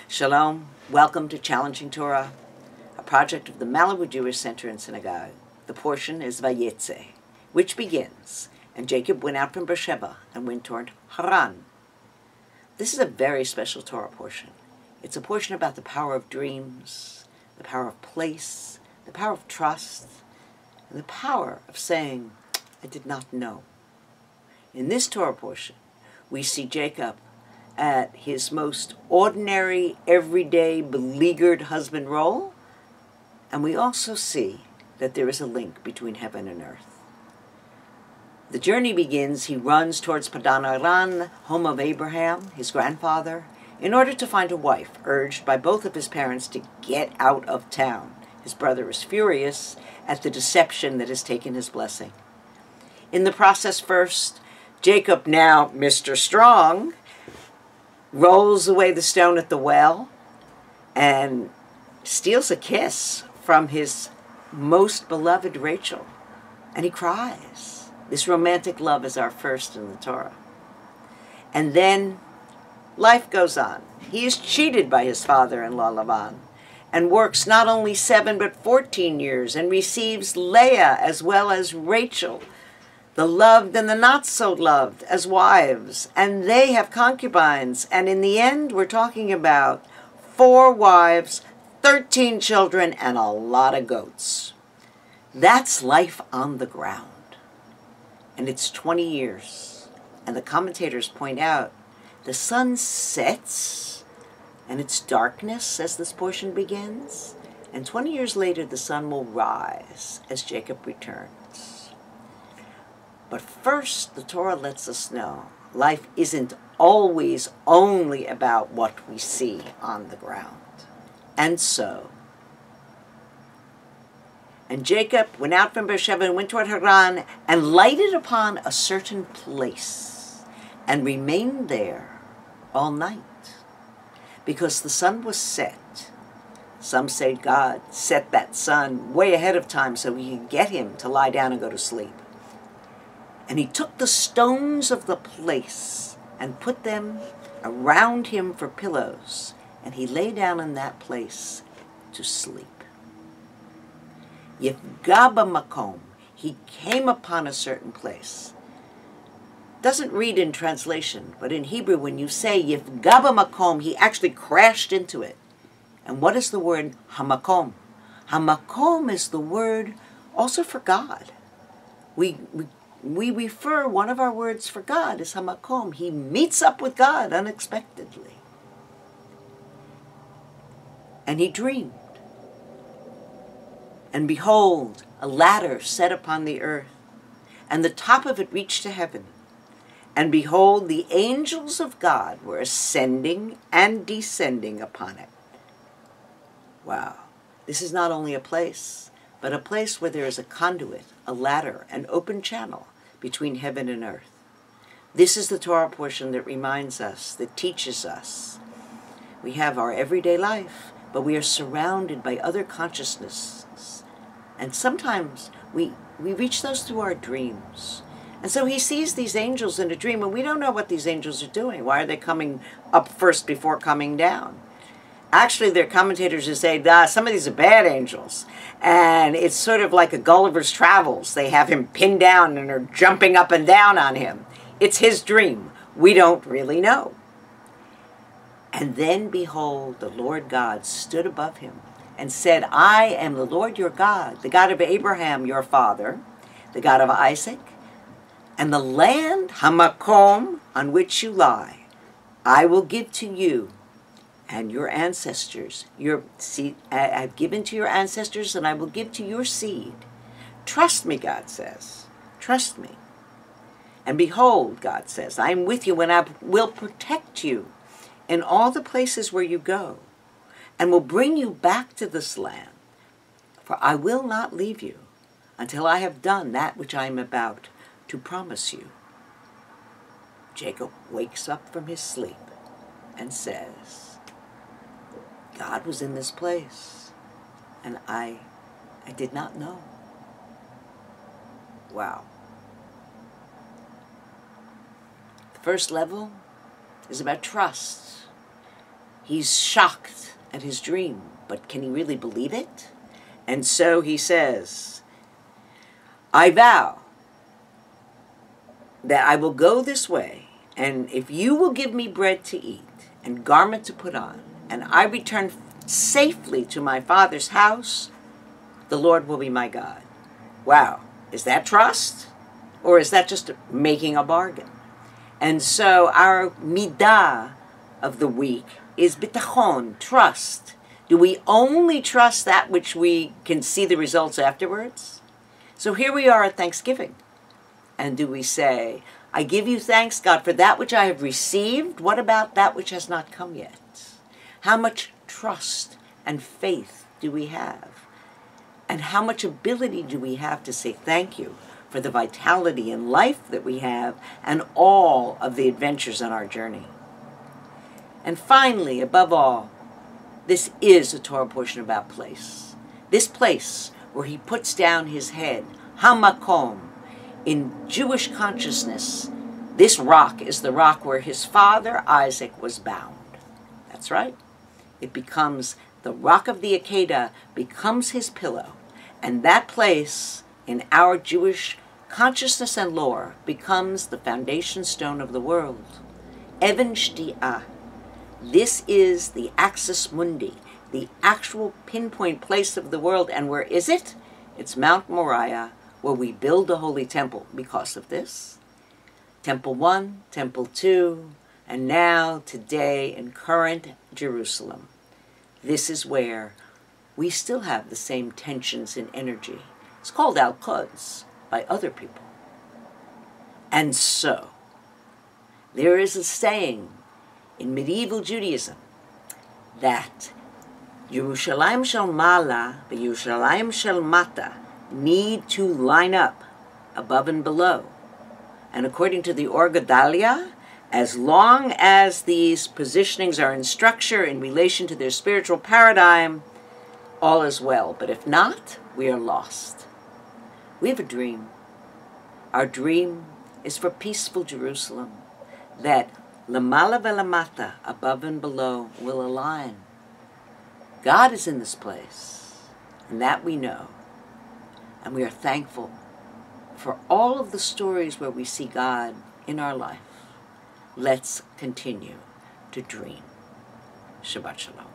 Shalom, welcome to Challenging Torah, a project of the Malibu Jewish Center and Synagogue. The portion is Vayetze, which begins, and Jacob went out from Beersheba and went toward Haran. This is a very special Torah portion. It's a portion about the power of dreams, the power of place, the power of trust, and the power of saying, I did not know. In this Torah portion, we see Jacob at his most ordinary, everyday, beleaguered husband role, and we also see that there is a link between heaven and earth. The journey begins, he runs towards Padan Aram, home of Abraham, his grandfather, in order to find a wife, urged by both of his parents to get out of town. His brother is furious at the deception that has taken his blessing. In the process first, Jacob, now Mr. Strong, rolls away the stone at the well and steals a kiss from his most beloved Rachel. And he cries. This romantic love is our first in the Torah. And then life goes on. He is cheated by his father-in-law Laban and works not only 7 but 14 years and receives Leah as well as Rachel, the loved and the not so loved, as wives, and they have concubines. And in the end, we're talking about 4 wives, 13 children, and a lot of goats. That's life on the ground. And it's 20 years. And the commentators point out the sun sets and it's darkness as this portion begins. And 20 years later, the sun will rise as Jacob returns. But first, the Torah lets us know life isn't always only about what we see on the ground. And Jacob went out from Beersheba and went toward Haran and lighted upon a certain place and remained there all night because the sun was set. Some say God set that sun way ahead of time so he could get him to lie down and go to sleep. And he took the stones of the place and put them around him for pillows, and he lay down in that place to sleep. Yifga makom, he came upon a certain place. Doesn't read in translation, but in Hebrew when you say Yifga makom, he actually crashed into it. And what is the word hamakom? Hamakom is the word also for God. We refer, one of our words for God is hamakom. He meets up with God unexpectedly. And he dreamed. And behold, a ladder set upon the earth, and the top of it reached to heaven. And behold, the angels of God were ascending and descending upon it. Wow. This is not only a place, but a place where there is a conduit, a ladder, an open channel between heaven and earth. This is the Torah portion that reminds us, that teaches us. We have our everyday life, but we are surrounded by other consciousnesses. And sometimes we reach those through our dreams. And so he sees these angels in a dream, and we don't know what these angels are doing. Why are they coming up first before coming down? Actually, there are commentators who say, some of these are bad angels. And it's sort of like a Gulliver's Travels. They have him pinned down and are jumping up and down on him. It's his dream. We don't really know. And then, behold, the Lord God stood above him and said, I am the Lord your God, the God of Abraham your father, the God of Isaac, and the land, hamakom, on which you lie, I will give to you and your ancestors, your seed, I've given to your ancestors, and I will give to your seed. Trust me, God says. Trust me. And behold, God says, I am with you, and I will protect you in all the places where you go, and will bring you back to this land. For I will not leave you until I have done that which I am about to promise you. Jacob wakes up from his sleep and says, God was in this place, and I did not know. Wow. The first level is about trust. He's shocked at his dream, but can he really believe it? And so he says, I vow that I will go this way, and if you will give me bread to eat and garment to put on, and I return safely to my father's house, the Lord will be my God. Wow, is that trust? Or is that just making a bargain? And so our midah of the week is bitachon, trust. Do we only trust that which we can see the results afterwards? So here we are at Thanksgiving. And do we say, I give you thanks, God, for that which I have received? What about that which has not come yet? How much trust and faith do we have? And how much ability do we have to say thank you for the vitality and life that we have and all of the adventures on our journey? And finally, above all, this is a Torah portion about place. This place where he puts down his head, Hamakom. In Jewish consciousness, this rock is the rock where his father Isaac was bound. That's right. It becomes the rock of the Akedah, becomes his pillow. And that place in our Jewish consciousness and lore becomes the foundation stone of the world. Even Shti'ah. This is the axis mundi, the actual pinpoint place of the world. And where is it? It's Mount Moriah, where we build a holy temple because of this. Temple 1, Temple 2, and now, today, in current Jerusalem. This is where we still have the same tensions and energy. It's called Al-Quds by other people. And so, there is a saying in medieval Judaism that Yerushalayim shel Mala and Yerushalayim shel Mata need to line up above and below. And according to the Or Gedalia, as long as these positionings are in structure in relation to their spiritual paradigm, all is well. But if not, we are lost. We have a dream. Our dream is for peaceful Jerusalem, that Lamala ve'lamata, above and below, will align. God is in this place, and that we know. And we are thankful for all of the stories where we see God in our life. Let's continue to dream. Shabbat Shalom.